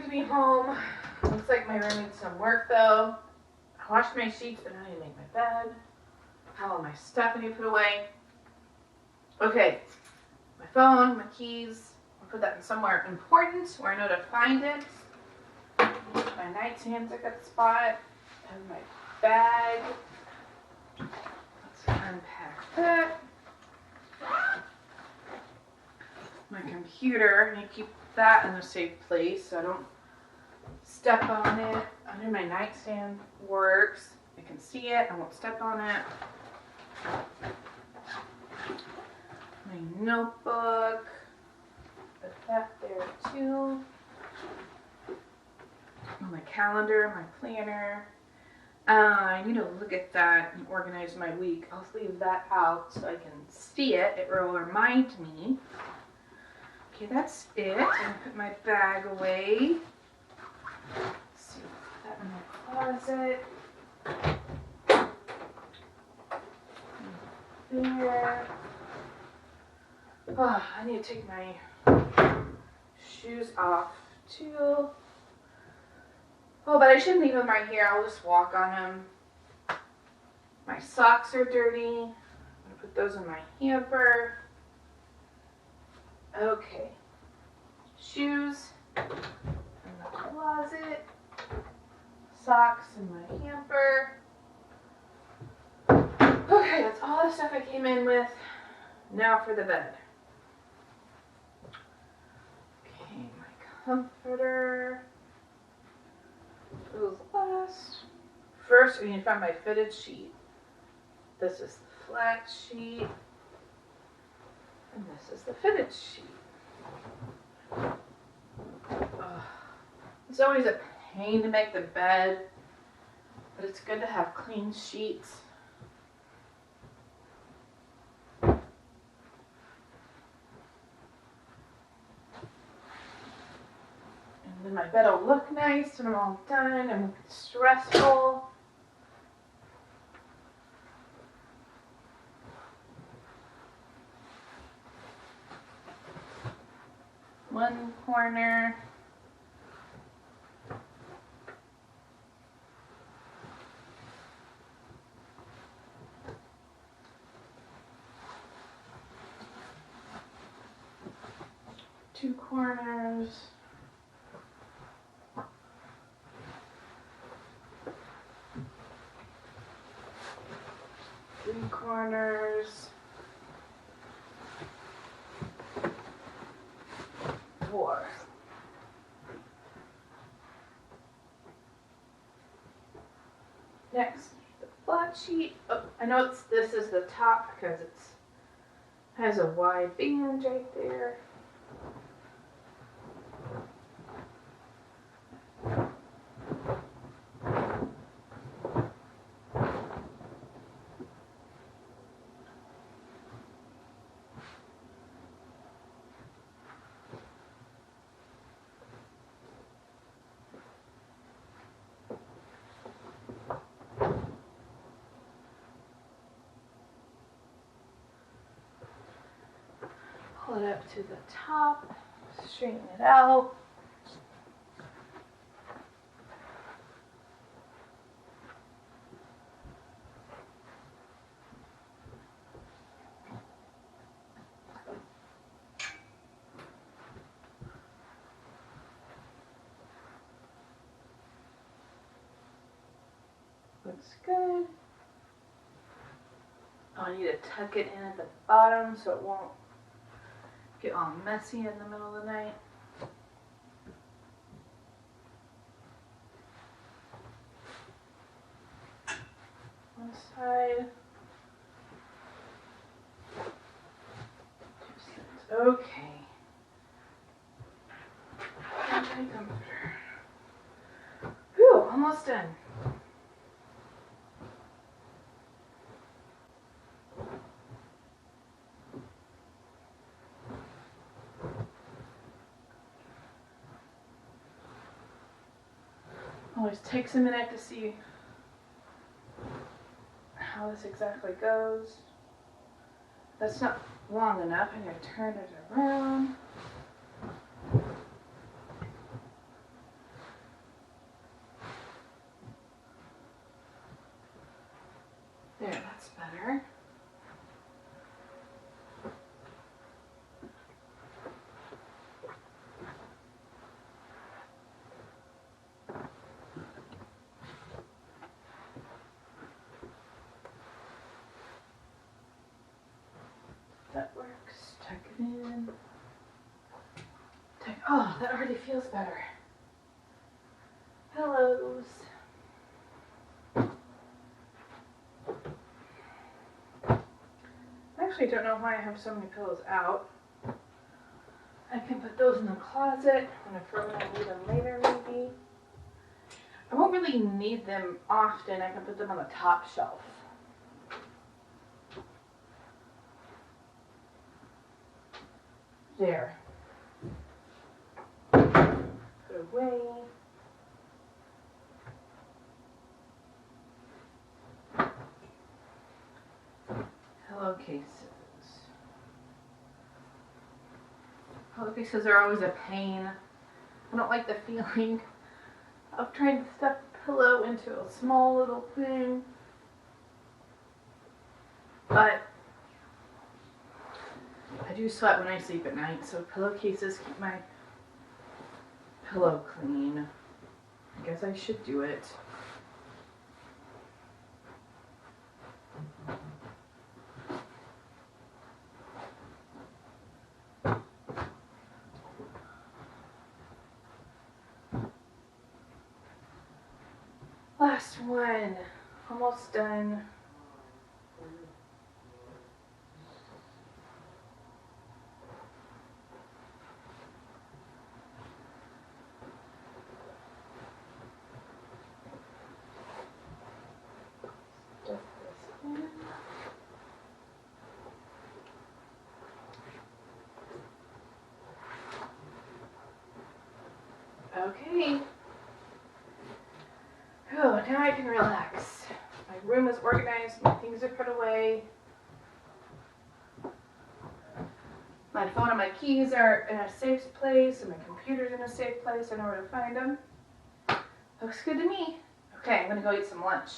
to be home. Looks like my room needs some work though. I washed my sheets, but now I need to make my bed. Have all my stuff I need to put away. Okay, my phone, my keys. I'll put that in somewhere important where I know to find it. My nightstand's a good spot. And my bag. Let's unpack that. My computer, I need to keep that in a safe place so I don't step on it. Under my nightstand works. I can see it, I won't step on it. My notebook, put that there too. My calendar, my planner. I need to look at that and organize my week. I'll leave that out so I can see it. It will remind me. Okay, that's it. I'm gonna put my bag away. Let's see, put that in my closet. There. Oh, I need to take my shoes off too. Oh, but I shouldn't leave them right here. I'll just walk on them. My socks are dirty. I'm gonna put those in my hamper. Okay. Shoes in the closet. Socks in my hamper. Okay, that's all the stuff I came in with. Now for the bed. Okay, my comforter. Goes last. First, we need to find my fitted sheet. This is the flat sheet. And this is the fitted sheet. It's always a pain to make the bed, but it's good to have clean sheets. And then my bed will look nice when I'm all done and look stressful. One corner. Two corners. Three corners. Four. Next, the flat sheet. Oh, I know this is the top because it has a wide band right there. Pull it up to the top, straighten it out. Looks good. Oh, I need to tuck it in at the bottom so it won't get all messy in the middle of the night. One side. Okay. And my comforter. Whew, almost done. Always takes a minute to see how this exactly goes. That's not long enough. I'm going to turn it around. Oh, that already feels better. Pillows. I actually don't know why I have so many pillows out. I can put those in the closet when I need them later, maybe. I won't really need them often. I can put them on the top shelf. There. Put away. Pillowcases. Pillowcases are always a pain. I don't like the feeling of trying to stuff a pillow into a small little thing. But I do sweat when I sleep at night, so pillowcases keep my pillow clean. I guess I should do it. Last one. Almost done. Stuff this in. Okay. Oh, now I can relax. My room is organized, my things are put away. My phone and my keys are in a safe place, and my computer's in a safe place. I know where to find them. Looks good to me. Okay, I'm gonna go eat some lunch.